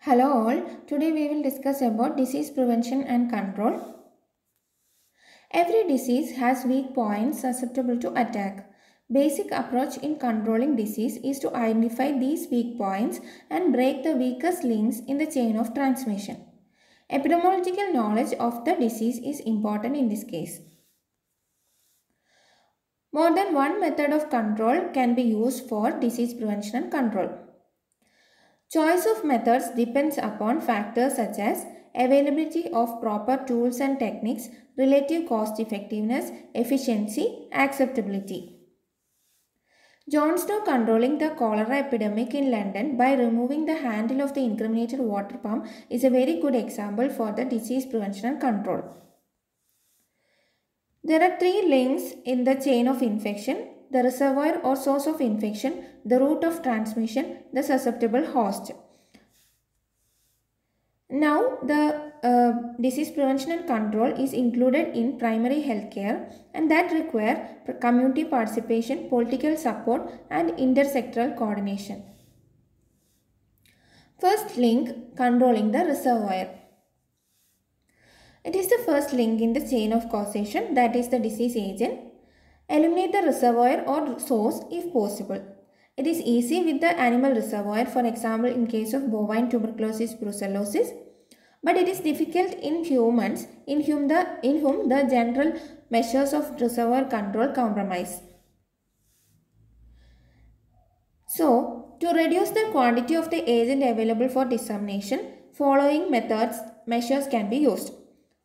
Hello all, today we will discuss about disease prevention and control. Every disease has weak points susceptible to attack. Basic approach in controlling disease is to identify these weak points and break the weakest links in the chain of transmission. Epidemiological knowledge of the disease is important in this case. More than one method of control can be used for disease prevention and control. Choice of methods depends upon factors such as availability of proper tools and techniques, relative cost effectiveness, efficiency, acceptability. Johnstown controlling the cholera epidemic in London by removing the handle of the incriminated water pump is a very good example for the disease prevention and control. There are three links in the chain of infection: the reservoir or source of infection, the route of transmission, the susceptible host. Now, the disease prevention and control is included in primary health care, and that require community participation, political support and intersectoral coordination. First link, controlling the reservoir. It is the first link in the chain of causation, that is the disease agent. Eliminate the reservoir or source if possible. It is easy with the animal reservoir, for example in case of bovine tuberculosis brucellosis, but it is difficult in humans in whom the general measures of reservoir control compromise. So, to reduce the quantity of the agent available for dissemination, following measures can be used.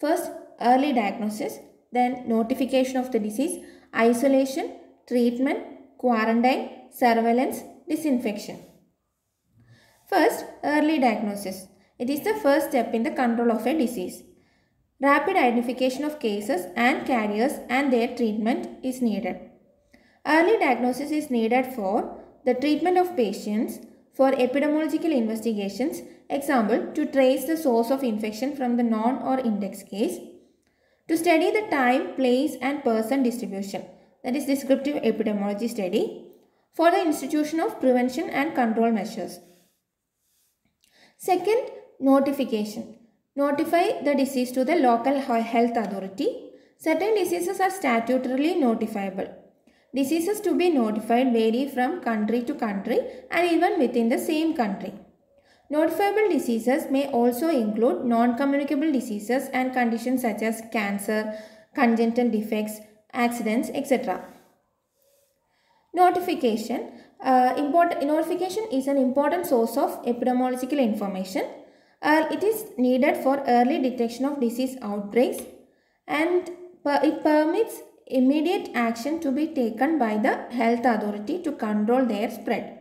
First, early diagnosis, then notification of the disease, isolation, treatment, quarantine, surveillance, disinfection. First, early diagnosis. It is the first step in the control of a disease. Rapid identification of cases and carriers and their treatment is needed. Early diagnosis is needed for the treatment of patients, for epidemiological investigations, example, to trace the source of infection from the known or index case, to study the time, place and person distribution, that is descriptive epidemiology study, for the institution of prevention and control measures. Second, notification. Notify the disease to the local health authority. Certain diseases are statutorily notifiable. Diseases to be notified vary from country to country and even within the same country. Notifiable diseases may also include non-communicable diseases and conditions such as cancer, congenital defects, accidents, etc. Notification. Notification is an important source of epidemiological information. It is needed for early detection of disease outbreaks, and it permits immediate action to be taken by the health authority to control their spread.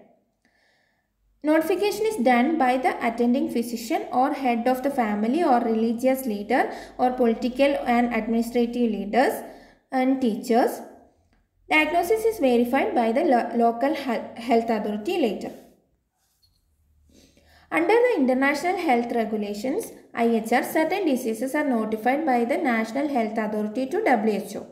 Notification is done by the attending physician or head of the family or religious leader or political and administrative leaders and teachers. Diagnosis is verified by the local health authority later. Under the International Health Regulations, IHR, certain diseases are notified by the National Health Authority to WHO.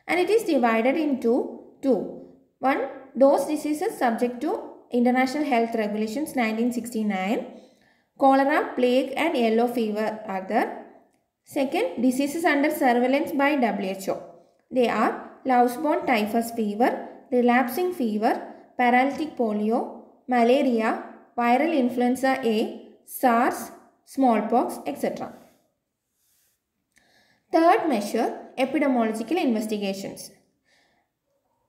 And it is divided into two. One, those diseases subject to International Health Regulations 1969, cholera, plague and yellow fever are there. Second, diseases under surveillance by WHO. They are louse-borne typhus fever, relapsing fever, paralytic polio, malaria, viral influenza A, SARS, smallpox, etc. Third measure, epidemiological investigations.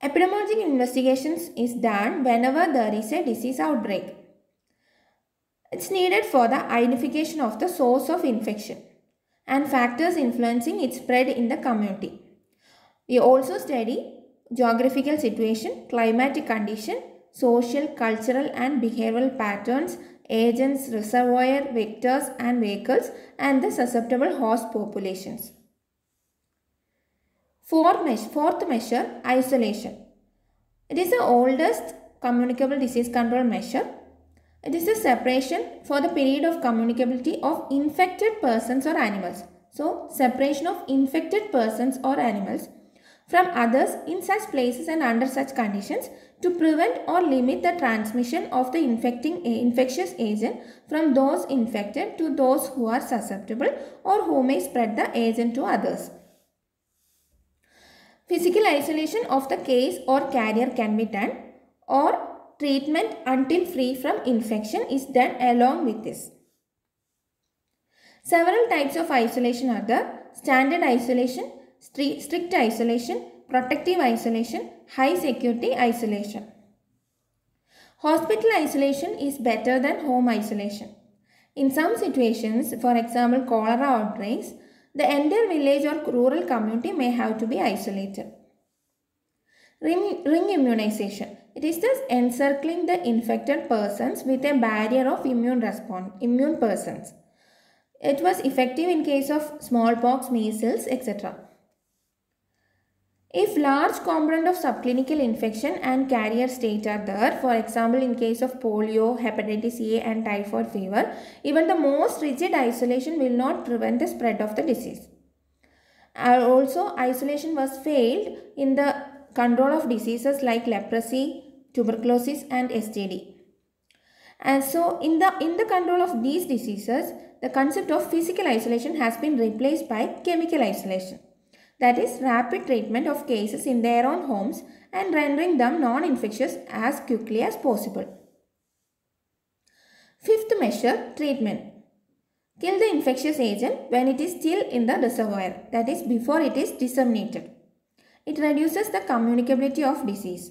Epidemiological investigations is done whenever there is a disease outbreak. It's needed for the identification of the source of infection and factors influencing its spread in the community. We also study geographical situation, climatic condition, social, cultural and behavioral patterns, agents, reservoir, vectors and vehicles, and the susceptible host populations. Fourth measure, isolation. It is the oldest communicable disease control measure. It is the separation for the period of communicability of infected persons or animals. So, separation of infected persons or animals from others in such places and under such conditions to prevent or limit the transmission of the infectious agent from those infected to those who are susceptible or who may spread the agent to others. Physical isolation of the case or carrier can be done, or treatment until free from infection is done along with this. Several types of isolation are there: standard isolation, strict isolation, protective isolation, high security isolation. Hospital isolation is better than home isolation. In some situations, for example cholera outbreaks, the entire village or rural community may have to be isolated. Ring immunization. It is thus encircling the infected persons with a barrier of immune persons. It was effective in case of smallpox, measles, etc. If large component of subclinical infection and carrier state are there, for example in case of polio, hepatitis A and typhoid fever, even the most rigid isolation will not prevent the spread of the disease. Also, isolation was failed in the control of diseases like leprosy, tuberculosis and STD. And so in the control of these diseases, the concept of physical isolation has been replaced by chemical isolation. That is rapid treatment of cases in their own homes and rendering them non-infectious as quickly as possible. Fifth measure, treatment. Kill the infectious agent when it is still in the reservoir, that is before it is disseminated. It reduces the communicability of disease.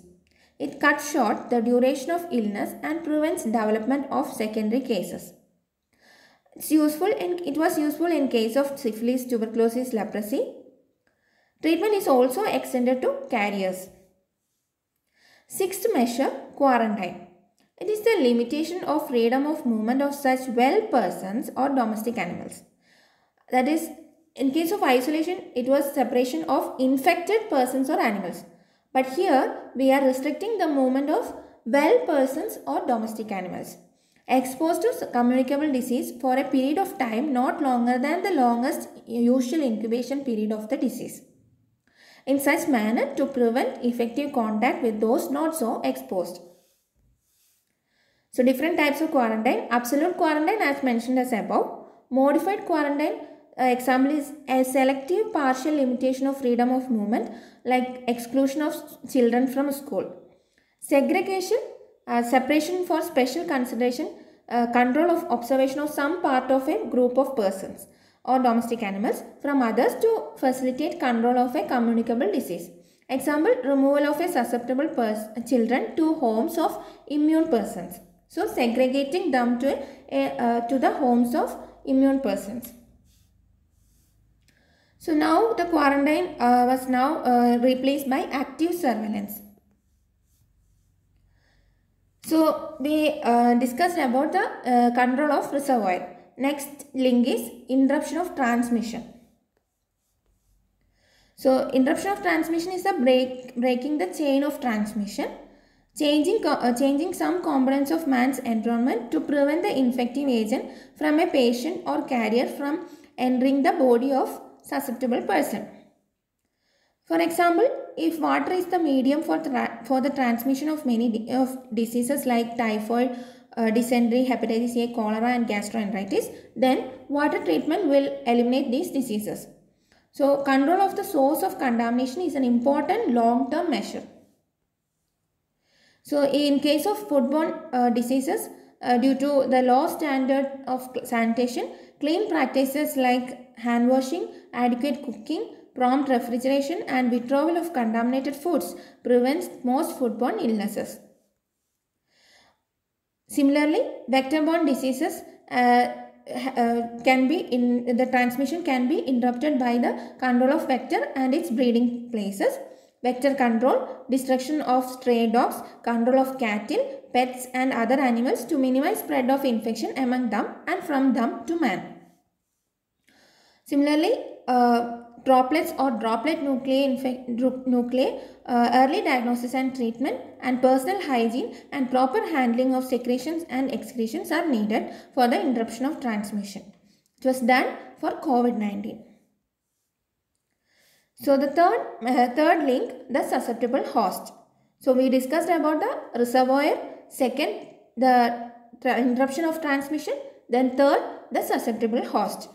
It cuts short the duration of illness and prevents development of secondary cases. It was useful in case of syphilis, tuberculosis, leprosy. Treatment is also extended to carriers. Sixth measure, quarantine. It is the limitation of freedom of movement of such well persons or domestic animals. That is, in case of isolation, it was separation of infected persons or animals. But here, we are restricting the movement of well persons or domestic animals exposed to communicable disease for a period of time not longer than the longest usual incubation period of the disease, in such manner to prevent effective contact with those not so exposed. So different types of quarantine. Absolute quarantine as mentioned as above. Modified quarantine, example is a selective partial limitation of freedom of movement like exclusion of children from school. Segregation, separation for special consideration, control of observation of some part of a group of persons or domestic animals from others to facilitate control of a communicable disease. Example, removal of a susceptible children to homes of immune persons. So segregating them to the homes of immune persons. So now the quarantine was now replaced by active surveillance. So we discussed about the control of reservoir. Next link is interruption of transmission. So interruption of transmission is the breaking the chain of transmission, changing some components of man's environment to prevent the infective agent from a patient or carrier from entering the body of susceptible person. For example, if water is the medium for the transmission of many diseases like typhoid, dysentery, hepatitis A, cholera and gastroenteritis, then water treatment will eliminate these diseases. So control of the source of contamination is an important long-term measure. So in case of foodborne diseases, due to the low standard of sanitation, clean practices like hand washing, adequate cooking, prompt refrigeration and withdrawal of contaminated foods prevents most foodborne illnesses. Similarly, vector-borne diseases the transmission can be interrupted by the control of vector and its breeding places. Vector control, destruction of stray dogs, control of cattle, pets and other animals to minimize spread of infection among them and from them to man. Similarly, droplets or droplet nuclei, early diagnosis and treatment and personal hygiene and proper handling of secretions and excretions are needed for the interruption of transmission. It was done for COVID-19. So the third link, the susceptible host. So we discussed about the reservoir, second the interruption of transmission, then third the susceptible host.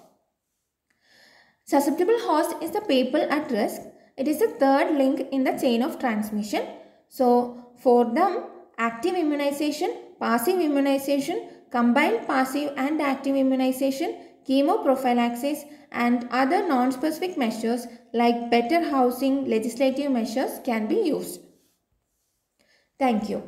Susceptible host is the people at risk. It is the third link in the chain of transmission. So for them, active immunization, passive immunization, combined passive and active immunization, chemoprophylaxis and other non-specific measures like better housing legislative measures can be used. Thank you.